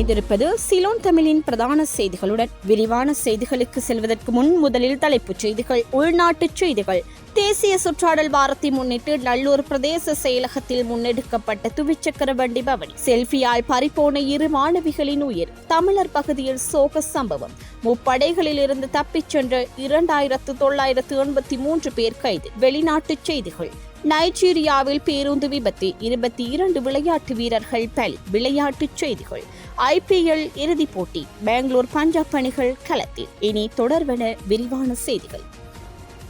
இணைந்திருப்பது சிலோன் தமிழின் பிரதான செய்திகளுடன். விரிவான செய்திகளுக்கு செல்வதற்கு முன் முதலில் தலைப்புச் செய்திகள். உள்நாட்டுச் செய்திகள். தேசிய சுற்றாடல் வாரத்தை முன்னிட்டு நல்லூர் பிரதேச செயலகத்தில் முன்னெடுக்கப்பட்ட துவிச்சக்கர வண்டி பவனி. செல்பியால் பறிபோன 2 மாணவிகளின் உயிர். தமிழர் பகுதியில் சோக சம்பவம். முப்படைகளில் இருந்து தப்பிச் சென்ற 2983 பேர் கைது. வெளிநாட்டுச் செய்திகள். நைஜீரியாவில் பேருந்து விபத்து. 22 விளையாட்டு வீரர்கள் பலி. விளையாட்டுச் செய்திகள். IPL இறுதிப் போட்டி. பெங்களூர் பஞ்சாப் அணிகள் களத்தில். இனி தொடர்வன விரிவான செய்திகள்.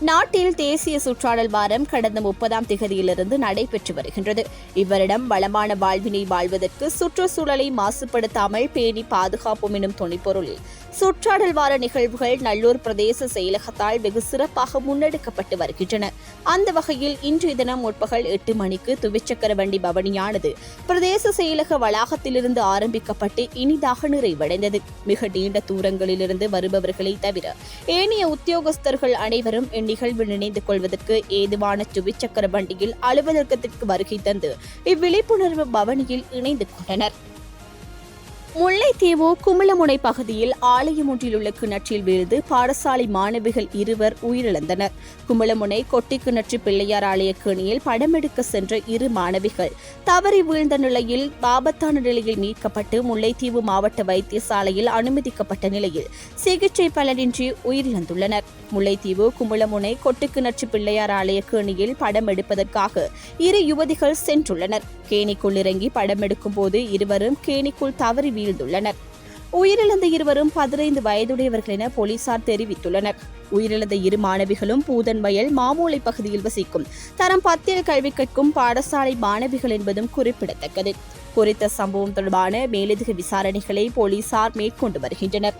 நாட்டில் தேசிய சுற்றாடல் வாரம் கடந்த 30ஆம் தேதியிலிருந்து நடைபெற்று வருகின்றது. இவ்வரிடம் வளமான வாழ்வினை வாழ்வதற்கு சுற்றுச்சூழலை மாசுபடுத்தாமல் பேணி பாதுகாப்போம் எனும் துணைப்பொருளில் சுற்றாடல் வார நிகழ்வுகள் நல்லூர் பிரதேச செயலகத்தால் வெகு சிறப்பாக முன்னெடுக்கப்பட்டு வருகின்றன. அந்த வகையில் இன்றைய தினம் முற்பகல் 8 மணிக்கு துவிச்சக்கர வண்டி பவனியானது பிரதேச செயலக வளாகத்திலிருந்து ஆரம்பிக்கப்பட்டு இனிதாக நிறைவடைந்தது. மிக நீண்ட தூரங்களிலிருந்து வருபவர்களை தவிர ஏனைய உத்தியோகஸ்தர்கள் அனைவரும் இந்நிகழ்வில் இணைந்து கொள்வதற்கு ஏதுவான துவிச்சக்கர வண்டியில் அலுவலகத்திற்கு வருகை தந்து இவ்விழிப்புணர்வு பவனியில் இணைந்து கொண்டனர். முல்லைத்தீவு குமிளமுனை பகுதியில் ஆலயம் ஒன்றில் உள்ள கிணற்றில் வீழ்ந்து பாடசாலை மாணவிகள் 2 உயிரிழந்தனர். குமிளமுனை கொட்டி கிணற்று பிள்ளையார் ஆலய கேணியில் படமெடுக்க சென்ற 2 மாணவிகள் தவறி வீழ்ந்த நிலையில் ஆபத்தான நிலையில் மீட்கப்பட்டு முல்லைத்தீவு மாவட்ட வைத்தியசாலையில் அனுமதிக்கப்பட்ட நிலையில் சிகிச்சை பலனின்றி உயிரிழந்துள்ளனர். முல்லைத்தீவு குமிளமுனை கொட்டு கிணற்று பிள்ளையார் ஆலய கேணியில் படம் எடுப்பதற்காக 2 யுவதிகள் சென்றுள்ளனர். கேணிக்குள் இறங்கி படம் எடுக்கும் போது இருவரும் கேணிக்குள் தவறி வீழ்ந்துள்ளனர். உயிரிழந்த 2 15 வயதுடையவர்கள் என போலீசார் தெரிவித்துள்ளனர். உயிரிழந்த 2 மாணவிகளும் பூதன்வயல் மாமூலை பகுதியில் வசிக்கும் தரம் 10 கல்வி கற்கும் பாடசாலை மாணவிகள் என்பதும் குறிப்பிடத்தக்கது. குறித்த சம்பவம் தொடர்பான மேலதிக விசாரணைகளை போலீசார் மேற்கொண்டு வருகின்றனர்.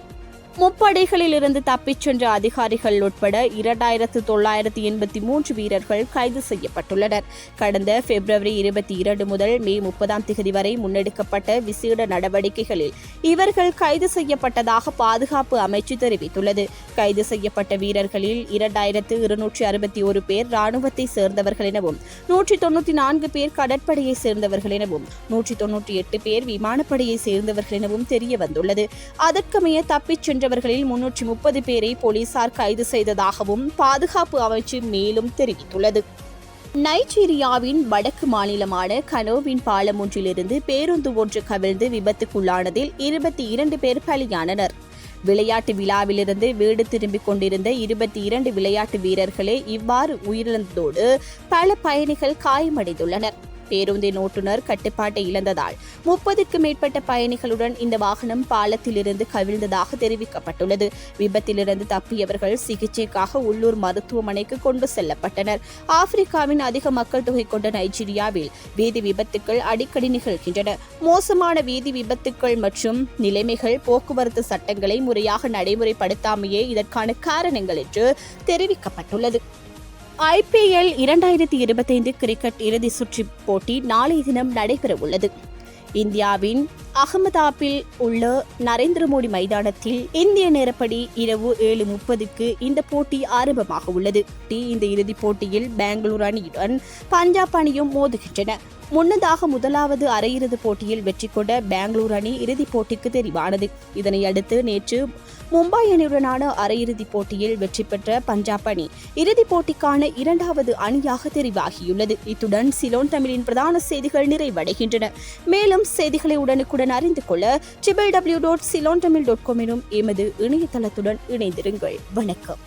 முப்படைகளில் இருந்து தப்பிச் சென்ற அதிகாரிகள் உட்பட 2983 வீரர்கள் கைது செய்யப்பட்டுள்ளனர். கடந்த பிப்ரவரி 22 முதல் மே 30ஆம் தேதி வரை முன்னெடுக்கப்பட்ட விசேட நடவடிக்கைகளில் இவர்கள் கைது செய்யப்பட்டதாக பாதுகாப்பு அமைச்சு தெரிவித்துள்ளது. கைது செய்யப்பட்ட வீரர்களில் 2261 பேர் இராணுவத்தை சேர்ந்தவர்கள் எனவும் 194 பேர் கடற்படையை சேர்ந்தவர்கள் எனவும் 198 பேர் விமானப்படையை சேர்ந்தவர்கள் எனவும் தெரிய வந்துள்ளது. அதற்கமைய தப்பிச் சென்றவர்களில் 330 பேரை போலீசார் கைது செய்ததாகவும் பாதுகாப்பு அமைச்சு மேலும் தெரிவித்துள்ளது. நைஜீரியாவின் வடக்கு மாநிலமான கனோவின் பாலம் ஒன்றிலிருந்து பேருந்து ஒன்று கவிழ்ந்து விபத்துக்குள்ளானதில் 22 பேர் பலியானனர். விளையாட்டு விழாவிலிருந்து வீடு திரும்பிக் கொண்டிருந்த 22 விளையாட்டு வீரர்களே இவ்வாறு உயிரிழந்ததோடு பல பயணிகள் காயமடைந்துள்ளனர். பேருந்தின் ஓட்டுநர் கட்டுப்பாட்டை இழந்ததால் 30க்கும் மேற்பட்ட பயணிகளுடன் இந்த வாகனம் பாலத்திலிருந்து கவிழ்ந்ததாக தெரிவிக்கப்பட்டுள்ளது. விபத்திலிருந்து தப்பியவர்கள் சிகிச்சைக்காக உள்ளூர் மருத்துவமனைக்கு கொண்டு செல்லப்பட்டனர். ஆப்பிரிக்காவின் அதிக மக்கள் தொகை கொண்ட நைஜீரியாவில் வீதி விபத்துக்கள் அடிக்கடி நிகழ்கின்றன. மோசமான வீதி விபத்துக்கள் மற்றும் நிலைமைகள் போக்குவரத்து சட்டங்களை முறையாக நடைமுறைப்படுத்தாமையே இதற்கான காரணங்கள் என்று தெரிவிக்கப்பட்டுள்ளது. IPL 2025 கிரிக்கெட் இறுதி சுற்று போட்டி நாளைய தினம் நடைபெறவுள்ளது. இந்தியாவின் அகமதாபாத்தில் உள்ள நரேந்திர மோடி மைதானத்தில் இந்திய நேரப்படி இரவு 7:30க்கு இந்த போட்டி ஆரம்பமாக உள்ளது. இந்த இறுதிப் போட்டியில் பெங்களூரு அணியுடன் பஞ்சாப் அணியும் மோதுகின்றன. முன்னதாக முதலாவது அரையிறுதிப் போட்டியில் வெற்றி கொண்ட பெங்களூரு அணி இறுதிப் போட்டிக்கு தெரிவானது. இதனை அடுத்து நேற்று மும்பை அணியுடனான அரையிறுதிப் போட்டியில் வெற்றி பெற்ற பஞ்சாப் அணி இறுதிப் போட்டிக்கான 2வது அணியாக தெரிவாகியுள்ளது. இத்துடன் சிலோன் தமிழின் பிரதான செய்திகள் நிறைவடைகின்றன. மேலும் செய்திகளை உடனுக்குடன் அறிந்து கொள்ள www.ceylontamil.com எனும் எமது இணையதளத்துடன் இணைந்திருங்கள். வணக்கம்.